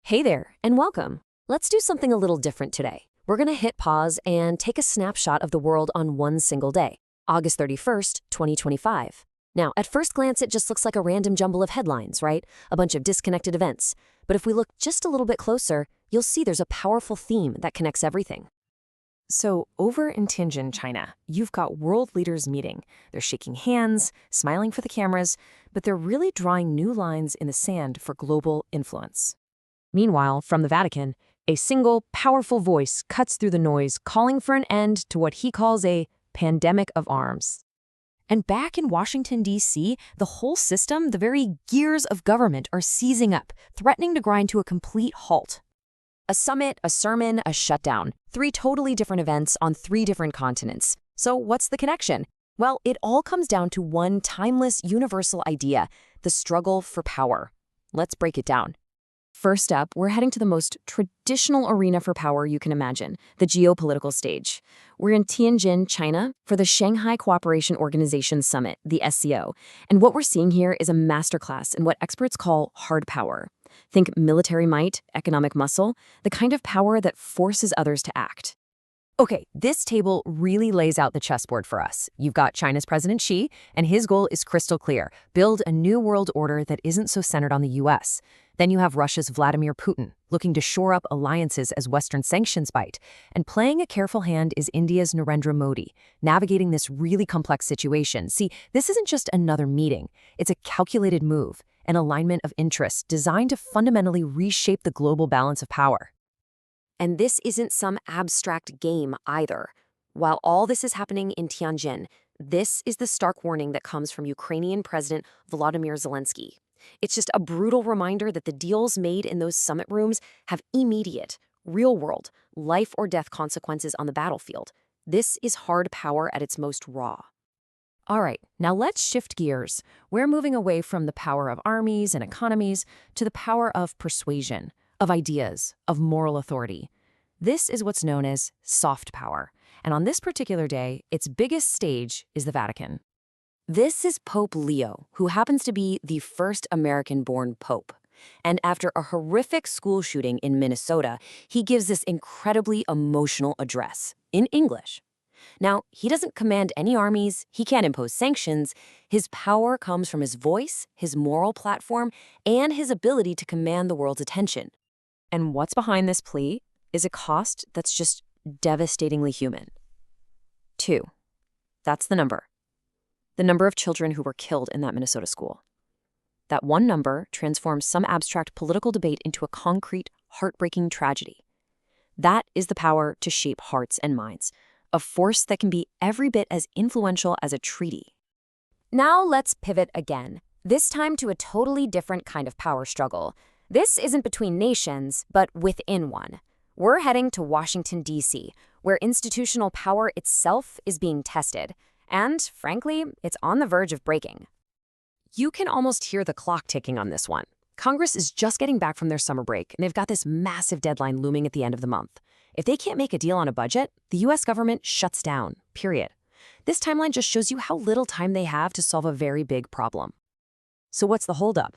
Hey there, and welcome. Let's do something a little different today. We're going to hit pause and take a snapshot of the world on one single day, August 31st, 2025. Now, at first glance, it just looks like a random jumble of headlines, right? A bunch of disconnected events. But if we look just a little bit closer, you'll see there's a powerful theme that connects everything. So over in Tianjin, China, you've got world leaders meeting. They're shaking hands, smiling for the cameras, but they're really drawing new lines in the sand for global influence. Meanwhile, from the Vatican, a single, powerful voice cuts through the noise, calling for an end to what he calls a pandemic of arms. And back in Washington, D.C., the whole system, the very gears of government, are seizing up, threatening to grind to a complete halt. A summit, a sermon, a shutdown. 3 totally different events on 3 different continents. So what's the connection? Well, it all comes down to one timeless, universal idea, the struggle for power. Let's break it down. First up, we're heading to the most traditional arena for power you can imagine, the geopolitical stage. We're in Tianjin, China, for the Shanghai Cooperation Organization Summit, the SCO. And what we're seeing here is a masterclass in what experts call hard power. Think military might, economic muscle, the kind of power that forces others to act. Okay, this table really lays out the chessboard for us. You've got China's President Xi, and his goal is crystal clear: build a new world order that isn't so centered on the U.S. Then you have Russia's Vladimir Putin, looking to shore up alliances as Western sanctions bite. And playing a careful hand is India's Narendra Modi, navigating this really complex situation. See, this isn't just another meeting. It's a calculated move, an alignment of interests designed to fundamentally reshape the global balance of power. And this isn't some abstract game either. While all this is happening in Tianjin, this is the stark warning that comes from Ukrainian President Volodymyr Zelensky. It's just a brutal reminder that the deals made in those summit rooms have immediate, real-world, life-or-death consequences on the battlefield. This is hard power at its most raw. All right, now let's shift gears. We're moving away from the power of armies and economies to the power of persuasion, of ideas, of moral authority. This is what's known as soft power. And on this particular day, its biggest stage is the Vatican. This is Pope Leo, who happens to be the first American-born pope. And after a horrific school shooting in Minnesota, he gives this incredibly emotional address in English. Now, he doesn't command any armies, he can't impose sanctions. His power comes from his voice, his moral platform, and his ability to command the world's attention. And what's behind this plea is a cost that's just devastatingly human. 2. That's the number. The number of children who were killed in that Minnesota school. That one number transforms some abstract political debate into a concrete, heartbreaking tragedy. That is the power to shape hearts and minds, a force that can be every bit as influential as a treaty. Now let's pivot again, this time to a totally different kind of power struggle. This isn't between nations, but within one. We're heading to Washington, D.C., where institutional power itself is being tested. And, frankly, it's on the verge of breaking. You can almost hear the clock ticking on this one. Congress is just getting back from their summer break, and they've got this massive deadline looming at the end of the month. If they can't make a deal on a budget, the U.S. government shuts down, period. This timeline just shows you how little time they have to solve a very big problem. So what's the holdup?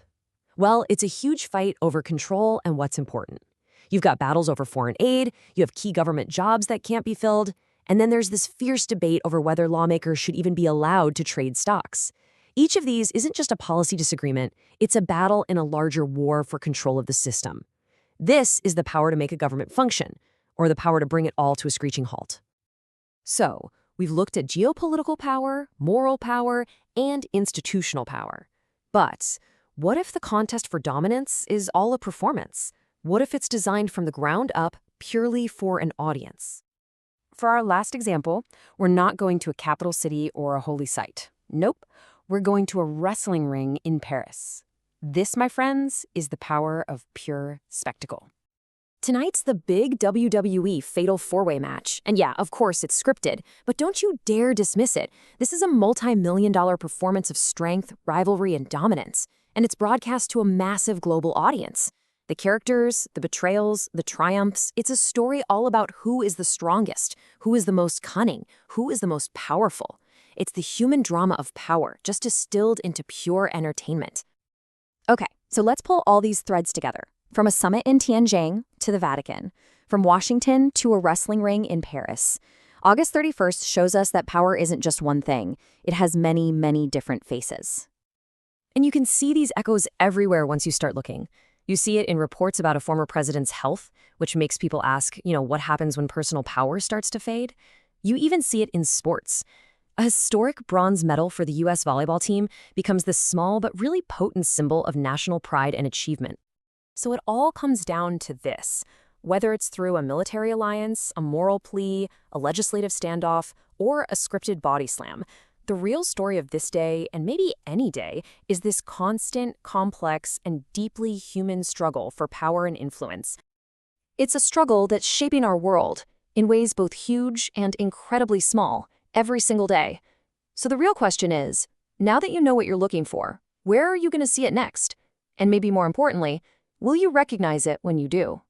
Well, it's a huge fight over control and what's important. You've got battles over foreign aid, you have key government jobs that can't be filled, and then there's this fierce debate over whether lawmakers should even be allowed to trade stocks. Each of these isn't just a policy disagreement, it's a battle in a larger war for control of the system. This is the power to make a government function, or the power to bring it all to a screeching halt. So, we've looked at geopolitical power, moral power, and institutional power. But what if the contest for dominance is all a performance? What if it's designed from the ground up purely for an audience? For our last example, we're not going to a capital city or a holy site. Nope, we're going to a wrestling ring in Paris. This, my friends, is the power of pure spectacle. Tonight's the big WWE Fatal 4-Way match. And yeah, of course, it's scripted, but don't you dare dismiss it. This is a multi-million-dollar performance of strength, rivalry, and dominance. And it's broadcast to a massive global audience. The characters, the betrayals, the triumphs, it's a story all about who is the strongest, who is the most cunning, who is the most powerful. It's the human drama of power, just distilled into pure entertainment. Okay, so let's pull all these threads together. From a summit in Tianjin to the Vatican, from Washington to a wrestling ring in Paris, August 31st shows us that power isn't just one thing. It has many, many different faces. And you can see these echoes everywhere once you start looking. You see it in reports about a former president's health, which makes people ask, what happens when personal power starts to fade? You even see it in sports. A historic bronze medal for the U.S. volleyball team becomes this small but really potent symbol of national pride and achievement. So it all comes down to this. Whether it's through a military alliance, a moral plea, a legislative standoff, or a scripted body slam, the real story of this day, and maybe any day, is this constant, complex, and deeply human struggle for power and influence. It's a struggle that's shaping our world in ways both huge and incredibly small every single day. So the real question is, now that you know what you're looking for, where are you going to see it next? And maybe more importantly, will you recognize it when you do?